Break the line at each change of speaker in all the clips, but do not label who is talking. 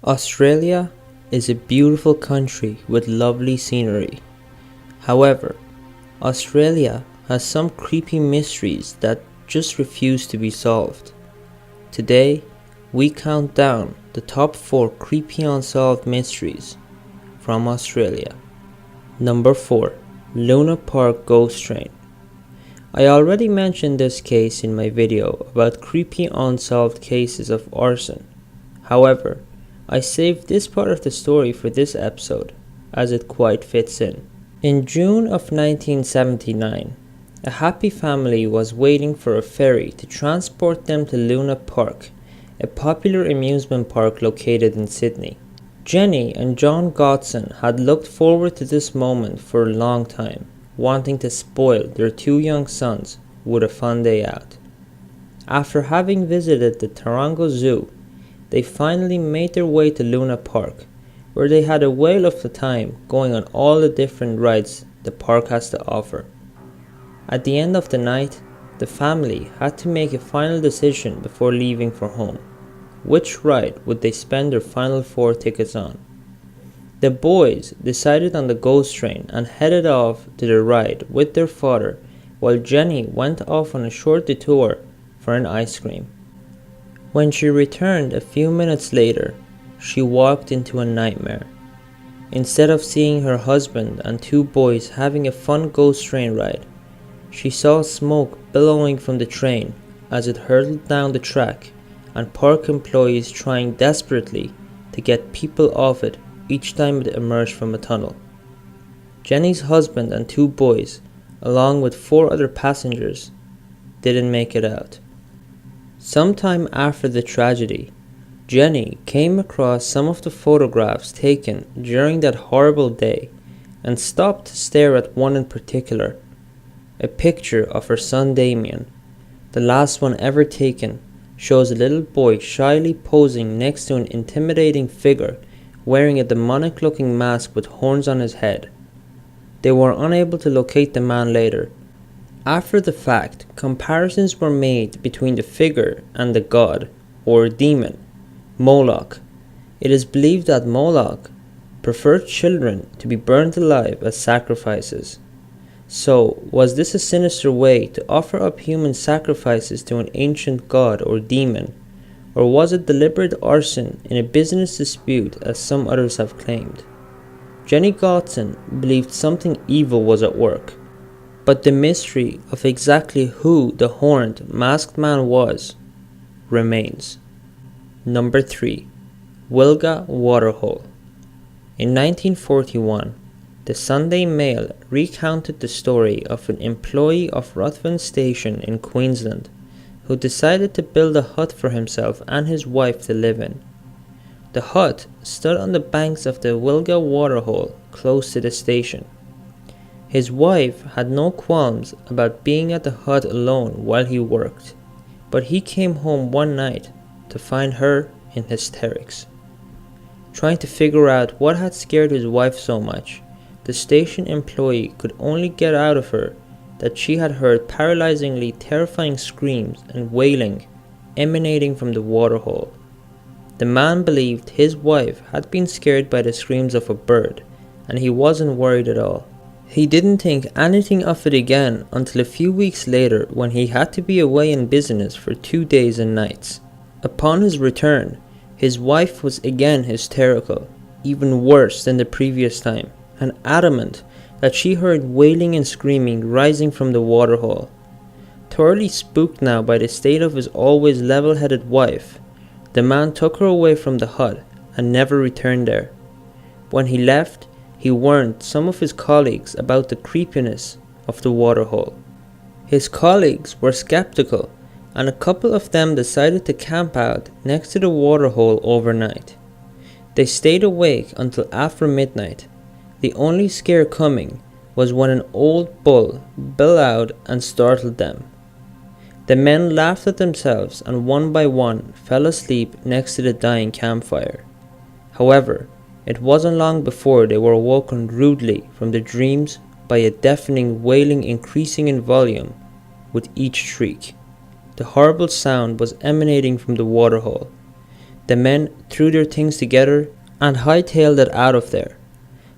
Australia is a beautiful country with lovely scenery. However, Australia has some creepy mysteries that just refuse to be solved. Today, we count down the top 4 creepy unsolved mysteries from Australia. Number 4. Luna Park Ghost Train. I already mentioned this case in my video about creepy unsolved cases of arson. However, I saved this part of the story for this episode, as it quite fits in. In June of 1979, a happy family was waiting for a ferry to transport them to Luna Park, a popular amusement park located in Sydney. Jenny and John Godson had looked forward to this moment for a long time, wanting to spoil their 2 young sons with a fun day out. After having visited the Taronga Zoo, they finally made their way to Luna Park, where they had a whale of a time going on all the different rides the park has to offer. At the end of the night, the family had to make a final decision before leaving for home. Which ride would they spend their final 4 tickets on? The boys decided on the ghost train and headed off to the ride with their father, while Jenny went off on a short detour for an ice cream. When she returned a few minutes later, she walked into a nightmare. Instead of seeing her husband and 2 boys having a fun ghost train ride, she saw smoke billowing from the train as it hurtled down the track, and park employees trying desperately to get people off it each time it emerged from a tunnel. Jenny's husband and 2 boys, along with 4 other passengers, didn't make it out. Sometime after the tragedy, Jenny came across some of the photographs taken during that horrible day and stopped to stare at one in particular, a picture of her son Damien. The last one ever taken shows a little boy shyly posing next to an intimidating figure wearing a demonic-looking mask with horns on his head. They were unable to locate the man later. After the fact, comparisons were made between the figure and the god, or demon, Moloch. It is believed that Moloch preferred children to be burnt alive as sacrifices. So, was this a sinister way to offer up human sacrifices to an ancient god or demon, or was it deliberate arson in a business dispute as some others have claimed? Jenny Godson believed something evil was at work, but the mystery of exactly who the horned, masked man was remains. Number 3. Wellgah Waterhole. In 1941, the Sunday Mail recounted the story of an employee of Ruthven Station in Queensland who decided to build a hut for himself and his wife to live in. The hut stood on the banks of the Wellgah Waterhole close to the station. His wife had no qualms about being at the hut alone while he worked, but he came home one night to find her in hysterics. Trying to figure out what had scared his wife so much, the station employee could only get out of her that she had heard paralyzingly terrifying screams and wailing emanating from the waterhole. The man believed his wife had been scared by the screams of a bird, and he wasn't worried at all. He didn't think anything of it again until a few weeks later when he had to be away in business for 2 days and nights. Upon his return, his wife was again hysterical, even worse than the previous time, and adamant that she heard wailing and screaming rising from the waterhole. Thoroughly spooked now by the state of his always level-headed wife, the man took her away from the hut and never returned there. When he left, he warned some of his colleagues about the creepiness of the waterhole. His colleagues were skeptical, and a couple of them decided to camp out next to the waterhole overnight. They stayed awake until after midnight. The only scare coming was when an old bull bellowed and startled them. The men laughed at themselves and one by one fell asleep next to the dying campfire. However, it wasn't long before they were awoken rudely from their dreams by a deafening wailing increasing in volume with each shriek. The horrible sound was emanating from the waterhole. The men threw their things together and hightailed it out of there.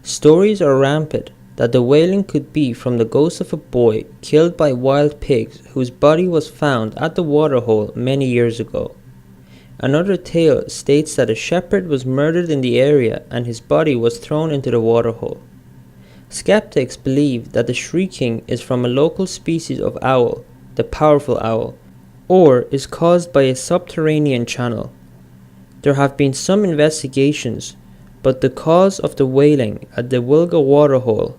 Stories are rampant that the wailing could be from the ghost of a boy killed by wild pigs whose body was found at the waterhole many years ago. Another tale states that a shepherd was murdered in the area and his body was thrown into the waterhole. Skeptics believe that the shrieking is from a local species of owl, the powerful owl, or is caused by a subterranean channel. There have been some investigations, but the cause of the wailing at the Wellgah waterhole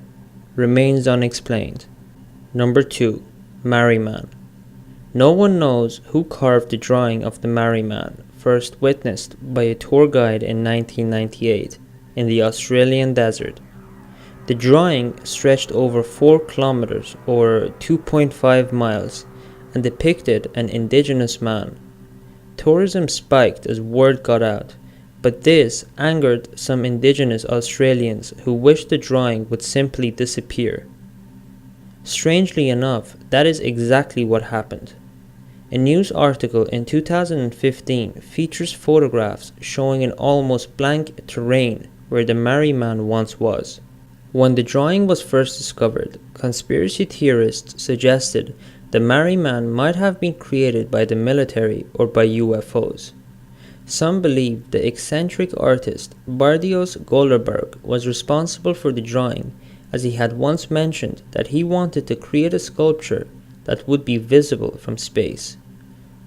remains unexplained. Number 2. Merriman. No one knows who carved the drawing of the Merriman, first witnessed by a tour guide in 1998 in the Australian desert. The drawing stretched over 4 kilometers or 2.5 miles and depicted an indigenous man. Tourism spiked as word got out, but this angered some indigenous Australians who wished the drawing would simply disappear. Strangely enough, that is exactly what happened. A news article in 2015 features photographs showing an almost blank terrain where the Merriman once was. When the drawing was first discovered, conspiracy theorists suggested the Merriman might have been created by the military or by UFOs. Some believe the eccentric artist Bardios Golderberg was responsible for the drawing, as he had once mentioned that he wanted to create a sculpture that would be visible from space.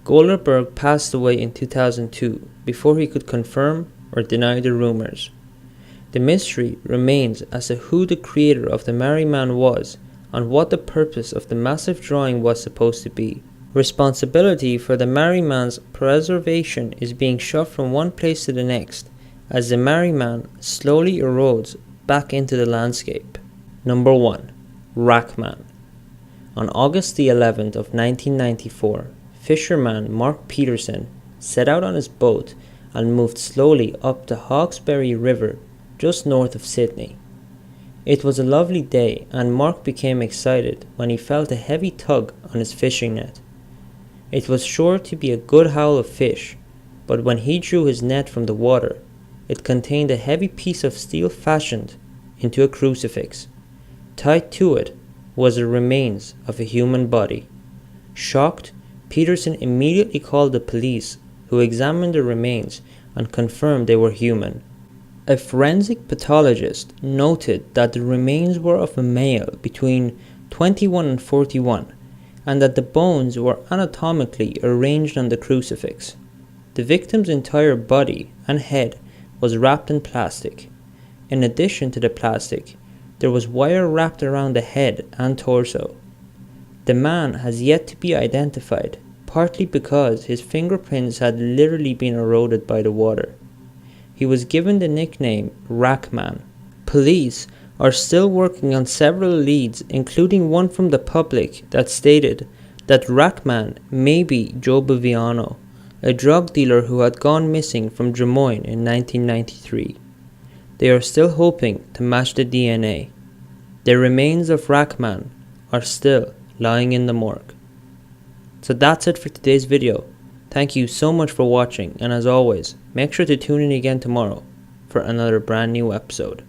Golderberg passed away in 2002 before he could confirm or deny the rumors. The mystery remains as to who the creator of the Merriman was and what the purpose of the massive drawing was supposed to be. Responsibility for the Merriman's preservation is being shoved from one place to the next as the Merriman slowly erodes back into the landscape. Number 1. Rackman. On August the 11th of 1994, fisherman Mark Peterson set out on his boat and moved slowly up the Hawkesbury River just north of Sydney. It was a lovely day and Mark became excited when he felt a heavy tug on his fishing net. It was sure to be a good haul of fish, but when he drew his net from the water, it contained a heavy piece of steel fashioned into a crucifix. Tied to it was the remains of a human body. Shocked, Peterson immediately called the police, who examined the remains and confirmed they were human. A forensic pathologist noted that the remains were of a male between 21 and 41, and that the bones were anatomically arranged on the crucifix. The victim's entire body and head was wrapped in plastic. In addition to the plastic, there was wire wrapped around the head and torso. The man has yet to be identified, partly because his fingerprints had literally been eroded by the water. He was given the nickname Rackman. Police are still working on several leads, including one from the public that stated that Rackman may be Joe Biviano, a drug dealer who had gone missing from Drummoyne in 1993. They are still hoping to match the DNA. The remains of Rackman are still lying in the morgue. So that's it for today's video. Thank you so much for watching, and as always, make sure to tune in again tomorrow for another brand new episode.